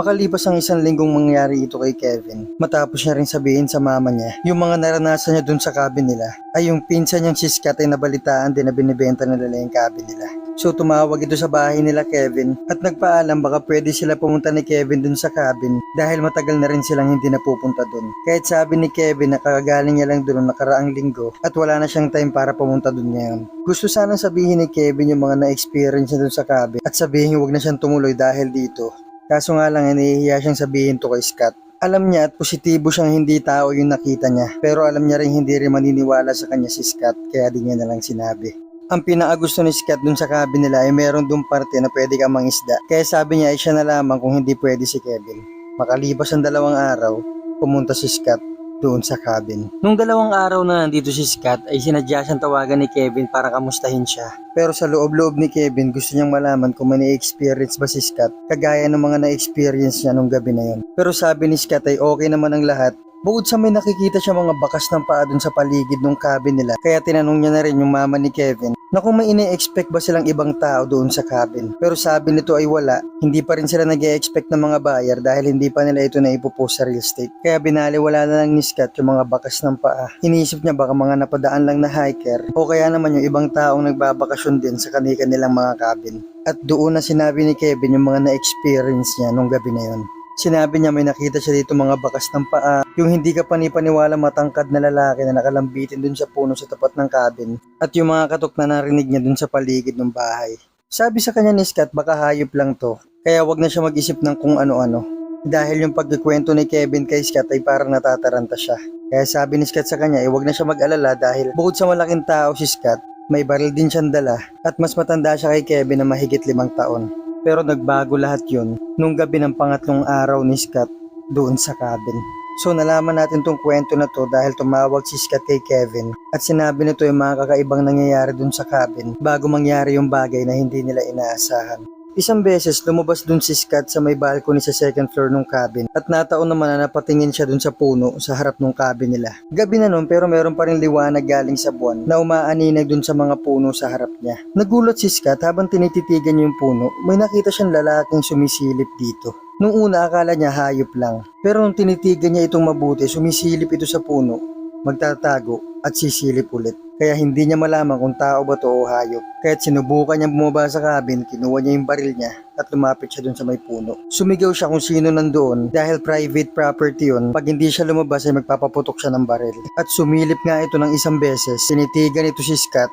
Makalipas ang isang linggong mangyari ito kay Kevin, matapos niya rin sabihin sa mama niya yung mga naranasan niya dun sa cabin nila, ay yung pinsan niyang si Scott ay nabalitaan din na binibenta nila yung cabin nila. So tumawag ito sa bahay nila Kevin at nagpaalam baka pwede sila pumunta ni Kevin dun sa cabin dahil matagal na rin silang hindi napupunta dun. Kahit sabi ni Kevin na kakagaling niya lang dun nakaraang linggo at wala na siyang time para pumunta dun ngayon. Gusto sanang sabihin ni Kevin yung mga na-experience niya dun sa cabin at sabihin huwag na siyang tumuloy dahil dito. Kaso nga lang nahihiya siyang sabihin to kay Scott. Alam niya at positibo siyang hindi tao yung nakita niya, pero alam niya rin hindi rin maniniwala sa kanya si Scott kaya di niya nalang sinabi. Ang pinakagusto ni Scott dun sa cabin nila ay meron dun parte na pwede kang mangisda, kaya sabi niya ay siya na lamang kung hindi pwede si Kevin. Makalipas ang 2 araw, pumunta si Scott doon sa cabin. Nung 2 araw na nandito si Scott ay sinadya siyang tawagan ni Kevin para kamustahin siya. Pero sa loob-loob ni Kevin gusto niyang malaman kung may na-experience ba si Scott kagaya ng mga na-experience niya nung gabi na yon. Pero sabi ni Scott ay okay naman ang lahat. Bukod sa may nakikita siya mga bakas ng paa dun sa paligid ng cabin nila, kaya tinanong niya na rin yung mama ni Kevin na kung may ine-expect ba silang ibang tao doon sa cabin. Pero sabi nito ay wala, hindi pa rin sila nag-e-expect ng mga buyer dahil hindi pa nila ito na ipopost sa real estate. Kaya binaliwala na lang ni Scott yung mga bakas ng paa. Iniisip niya baka mga napadaan lang na hiker o kaya naman yung ibang taong nagbabakasyon din sa kanilang mga cabin. At doon na sinabi ni Kevin yung mga na-experience niya nung gabi na yon. Sinabi niya may nakita siya dito mga bakas ng paa, yung hindi ka panipaniwala matangkad na lalaki na nakalambitin dun sa puno sa tapat ng cabin, at yung mga katok na narinig niya dun sa paligid ng bahay. Sabi sa kanya ni Scott baka hayop lang to, kaya wag na siya mag-isip ng kung ano-ano. Dahil yung pagkikwento ni Kevin kay Scott ay parang natataranta siya. Kaya sabi ni Scott sa kanya ay wag na siya mag-alala dahil bukod sa malaking tao si Scott, may baril din siyang dala at mas matanda siya kay Kevin na mahigit 5 taon. Pero nagbago lahat yun nung gabi ng pangatlong araw ni Scott doon sa cabin. So nalaman natin tong kwento na to dahil tumawag si Scott kay Kevin at sinabi nito yung mga kakaibang nangyayari doon sa cabin bago mangyari yung bagay na hindi nila inaasahan. Isang beses lumabas dun si Scott sa may balcony sa 2nd floor ng cabin at nataon naman na napatingin siya dun sa puno sa harap ng cabin nila. Gabi na nun pero meron pa rin liwanag galing sa buwan na umaaninag dun sa mga puno sa harap niya. Nagulat si Scott habang tinititigan niya yung puno, may nakita siyang lalaking sumisilip dito. Nung una akala niya hayop lang, pero nung tinitigan niya itong mabuti, sumisilip ito sa puno, magtatago at sisilip ulit. Kaya hindi niya malaman kung tao ba to o hayop. Kaya't sinubukan niya bumaba sa cabin, kinuha niya yung baril niya at lumapit siya dun sa may puno. Sumigaw siya kung sino nandoon dahil private property yun. Pag hindi siya lumabas ay magpapaputok siya ng baril. At sumilip nga ito ng isang beses, tinitigan ito si Scott